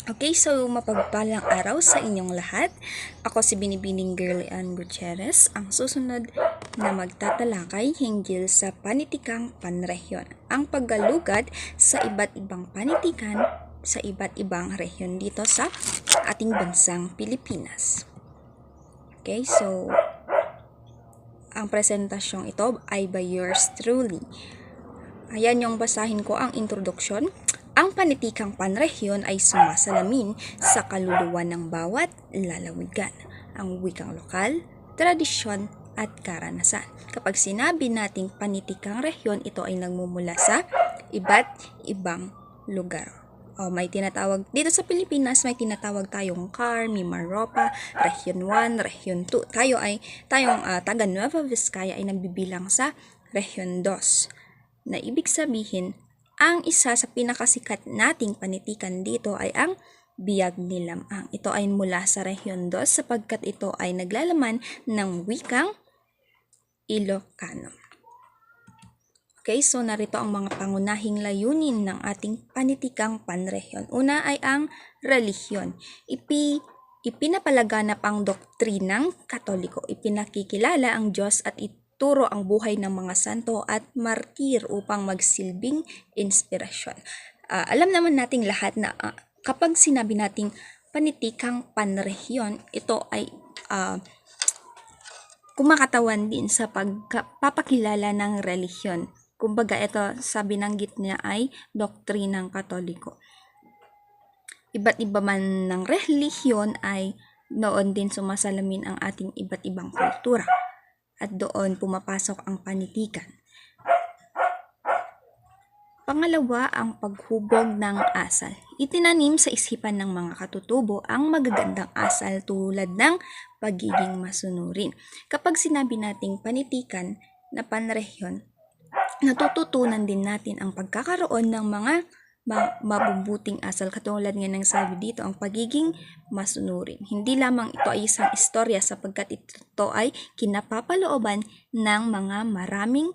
Okay, so mapagpalang araw sa inyong lahat. Ako si Binibining Girlie Ann Gutierrez, ang susunod na magtatalakay hinggil sa panitikang panrehiyon. Ang paggalugad sa iba't ibang panitikan sa iba't ibang rehiyon dito sa ating bansang Pilipinas. Okay, so ang presentasyong ito ay by yours truly. Ayan yung basahin ko ang introduction. Ang panitikang panrehiyon ay sumasalamin sa kaluluwa ng bawat lalawigan, ang wikang lokal, tradisyon at karanasan. Kapag sinabi nating panitikang rehiyon, ito ay nagmumula sa iba't ibang lugar. May tinatawag dito sa Pilipinas, may tinatawag tayong CAR, Mimaropa, Region 1, Region 2. Tayong taga Nueva Vizcaya ay nagbibilang sa Region 2. Na ibig sabihin, ang isa sa pinakasikat nating panitikan dito ay ang Biyag ni Lamang. Ito ay mula sa Region 2 sapagkat ito ay naglalaman ng wikang Ilocano. Okay, so narito ang mga pangunahing layunin ng ating panitikang panrehiyon. Una ay ang relihiyon. Ipinapalaganap ang doktrinang Katoliko. Ipinakikilala ang Diyos at ituro ang buhay ng mga santo at martir upang magsilbing inspirasyon. Alam naman nating lahat na kapag sinabi nating panitikang panrehiyon, ito ay kumakatawan din sa pagpapakilala ng relihiyon. Kumbaga ito sa binanggit niya ay doktrinang Katoliko. Iba't iba man ng relihiyon ay noon din sumasalamin ang ating iba't ibang kultura. At doon pumapasok ang panitikan. Pangalawa, ang paghubog ng asal. Itinanim sa isipan ng mga katutubo ang magagandang asal tulad ng pagiging masunurin. Kapag sinabi nating panitikan na panrehiyon, natututunan din natin ang pagkakaroon ng mga mabubuting asal katulad nga ng sabi dito, ang pagiging masunurin. Hindi lamang ito ay isang istorya sapagkat ito ay kinapapalooban ng mga maraming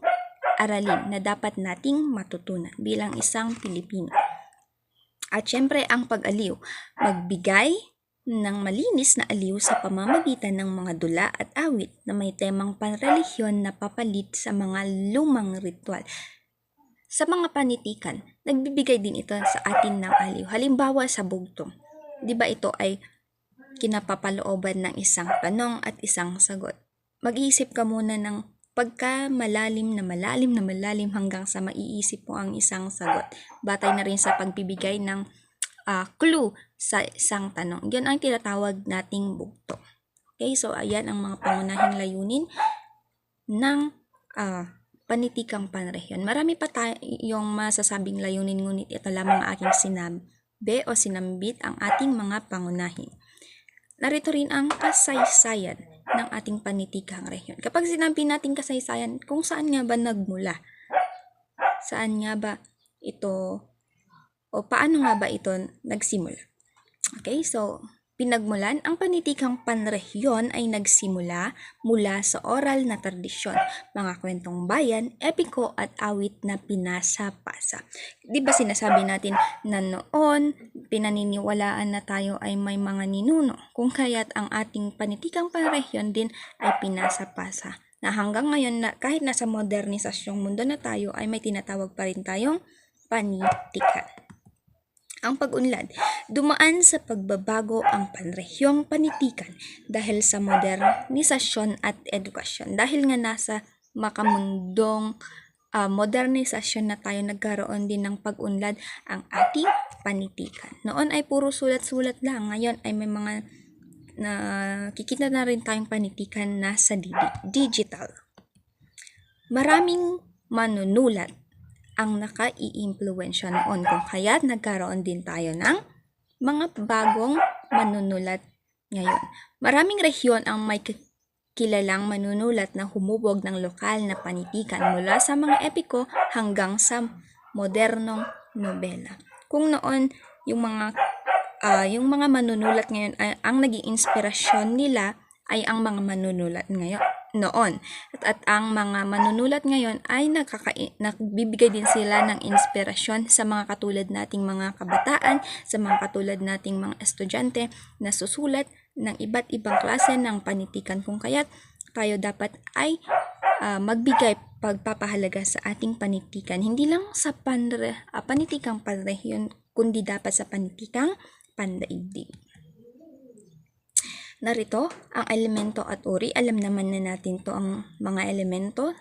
aralin na dapat nating matutunan bilang isang Pilipino. At syempre ang pag-aliw, magbigay ng malinis na aliw sa pamamagitan ng mga dula at awit na may temang panrelihiyon na papalit sa mga lumang ritual. Sa mga panitikan, nagbibigay din ito sa atin ng aliw. Halimbawa sa bugtong. Di ba ito ay kinapapalooban ng isang tanong at isang sagot? Mag-iisip ka muna ng pagka malalim hanggang sa maiisip mo ang isang sagot. Batay na rin sa pagbibigay ng clue sa isang tanong. Yan ang tinatawag nating bugtong. Okay, so ayan ang mga pangunahing layunin ng panitikang panrehiyon. Marami pa tayong masasabing layunin, ngunit ito lamang aking sinabi o sinambit ang ating mga pangunahin. Narito rin ang kasaysayan ng ating panitikang rehiyon. Kapag sinabi natin kasaysayan, kung saan nga ba nagmula? Saan nga ba ito o paano nga ba ito nagsimula? Okay, so pinagmulan, ang panitikang panrehiyon ay nagsimula mula sa oral na tradisyon, mga kwentong bayan, epiko at awit na pinasa-pasa. Di ba sinasabi natin na noon, pinaniniwalaan na tayo ay may mga ninuno, kung kaya't ang ating panitikang panrehiyon din ay pinasa-pasa. Na hanggang ngayon, na kahit nasa modernisasyong mundo na tayo, ay may tinatawag pa rin tayong panitikan. Ang pag-unlad, dumaan sa pagbabago ang panrehiyong panitikan dahil sa modernisasyon at edukasyon. Dahil nga nasa makamundong modernisasyon na tayo, nagkaroon din ng pag-unlad ang ating panitikan. Noon ay puro sulat-sulat lang, ngayon ay may mga nakikita na rin tayong panitikan na sa digital. Maraming manunulat ang naka-i-impluwensya noon, kung kaya't nagkaroon din tayo ng mga bagong manunulat ngayon. Maraming rehiyon ang may kilalang manunulat na humubog ng lokal na panitikan mula sa mga epiko hanggang sa modernong nobela. Kung noon yung mga manunulat ngayon ang naging inspirasyon nila ay ang mga manunulat ngayon. noon. At ang mga manunulat ngayon ay nagbibigay din sila ng inspirasyon sa mga katulad nating mga kabataan, sa mga katulad nating mga estudyante na susulat ng iba't ibang klase ng panitikan, kung kaya't tayo dapat ay magbigay pagpapahalaga sa ating panitikan, hindi lang sa panitikang panrehiyon, kundi dapat sa panitikang pandaigdig. Narito ang elemento at uri. Alam naman na natin to ang mga elemento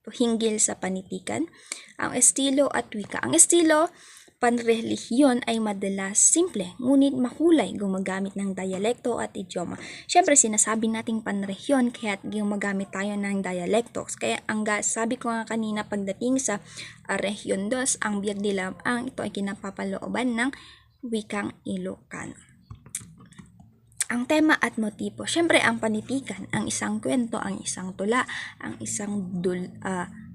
hinggil sa panitikan. Ang estilo at wika. Ang estilo, panrelihiyon ay madalas simple, ngunit makulay, gumagamit ng dialekto at idioma. Siyempre, sinasabi nating panrehiyon, kaya gumagamit tayo ng dialekto. Kaya sabi ko nga kanina, pagdating sa Rehiyon 2, ang Biag de Lamang, ito ay kinapapalooban ng wikang Ilocano. Ang tema at motibo. Siyempre, ang panitikan, ang isang kwento, ang isang tula, ang isang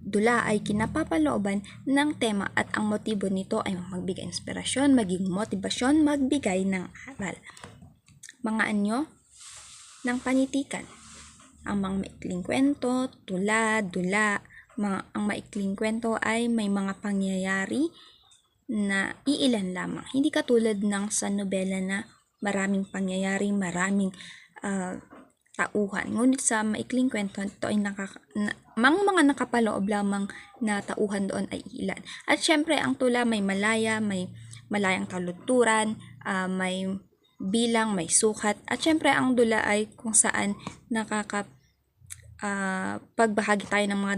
dula ay kinapapalooban ng tema at ang motibo nito ay magbigay inspirasyon, maging motibasyon, magbigay ng aral. Mga anyo ng panitikan. Ang mga maikling kwento, tula, dula. Ang maikling kwento ay may mga pangyayari na iilan lamang. Hindi katulad ng sa nobela na maraming pangyayari, maraming tauhan. Ngunit sa maikling kwento, ito ay mga nakapaloob lamang na tauhan doon ay ilan. At syempre, ang tula may malaya, may malayang kaluturan, may bilang, may sukat. At syempre, ang dula ay kung saan pagbahagi tayo ng mga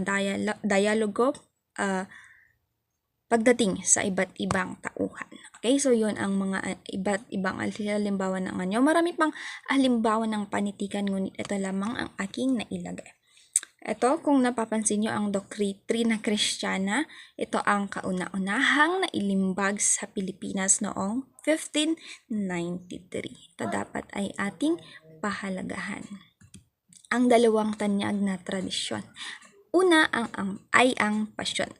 dialogo pagdating sa iba't ibang tauhan. Okay, so yun ang mga iba't ibang halimbawa ng anyo. Marami pang halimbawa ng panitikan, ngunit ito lamang ang aking nailagay. Ito, kung napapansin nyo, ang doktrina Kristiyana, ito ang kauna-unahang nailimbag sa Pilipinas noong 1593. Ito dapat ay ating pahalagahan. Ang dalawang tanyag na tradisyon. Una ay ang pasyon.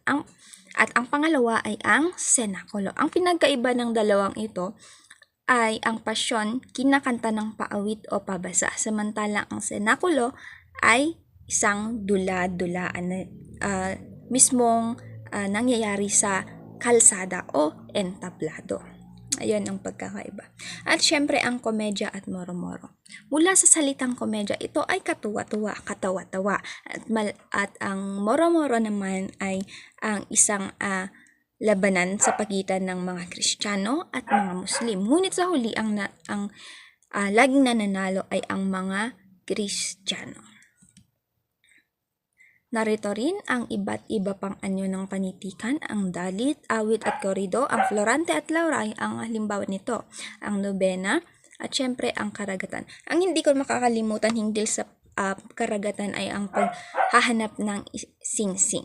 At ang pangalawa ay ang senakulo. Ang pinagkaiba ng dalawang ito ay ang pasyon, kinakanta ng paawit o pabasa. Samantalang ang senakulo ay isang dula-dulaan na mismong nangyayari sa kalsada o entablado. Ayan ang pagkakaiba. At syempre ang komedya at moro-moro. Mula sa salitang komedya, ito ay katuwa-tuwa, katawa-tawa. At ang moro-moro naman ay ang isang labanan sa pagitan ng mga Kristiyano at mga Muslim. Ngunit sa huli, ang laging nananalo ay ang mga Kristiyano. Narito rin ang iba't iba pang anyo ng panitikan, ang dalit, awit at korido, ang florante at lauray, ang halimbawa nito, ang nobena, at syempre ang karagatan. Ang hindi ko makakalimutan hinggil sa karagatan ay ang paghahanap ng singsing.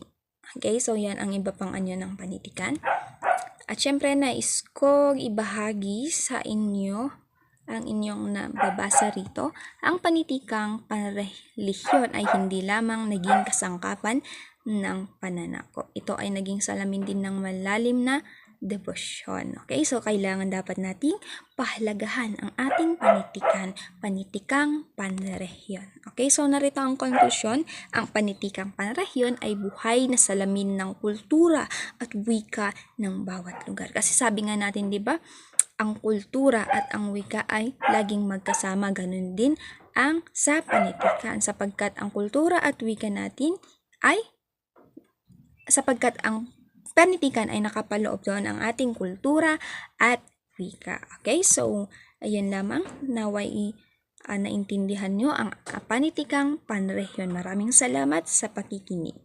Okay, so yan ang iba pang anyo ng panitikan. At syempre nais ko ibahagi sa inyo ang inyong nababasa rito. Ang panitikang panrelihiyon ay hindi lamang naging kasangkapan ng pananakop. Ito ay naging salamin din ng malalim na debosyon. Okay, so kailangan dapat nating pahalagahan ang ating panitikang panrehiyon. Okay, so narito ang konklusyon. Ang panitikang panrehiyon ay buhay na salamin ng kultura at wika ng bawat lugar. Kasi sabi nga natin, di ba, ang kultura at ang wika ay laging magkasama. Ganun din ang sa panitikan, sapagkat ang kultura at wika natin ay sapagkat ang panitikan ay nakapaloob doon ang ating kultura at wika. Okay, so ayun lamang, naway naintindihan nyo ang panitikang panrehiyon. Maraming salamat sa pakikinig.